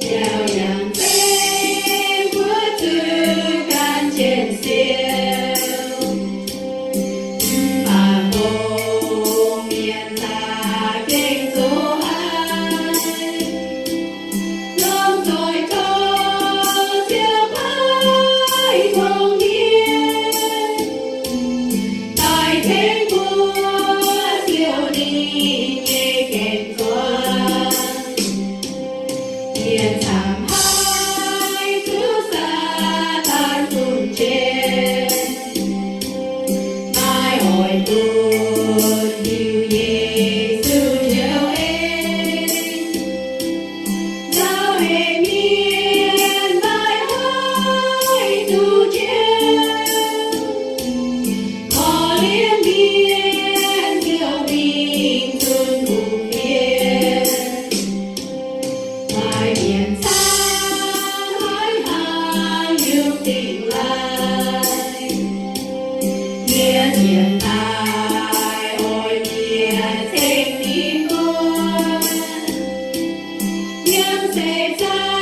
chào nhạc phim của thư can trên siêu mà vô miền xa kinh số hai lòng tôi có siêu mãi không yên tại thế của siêu đi nhẹ kèm qua hiền thảm hai thứ xa tan cùng trên ai hỏi tôi nhiều Giêsu nhớ em giao hệ miền bài hỏi tu trên có liên miên diệu bình thương cùng miền mai miền xa nói hàng yêu tình lại miền hiện tại ôi miền thêm đi muôn miền sẽ ra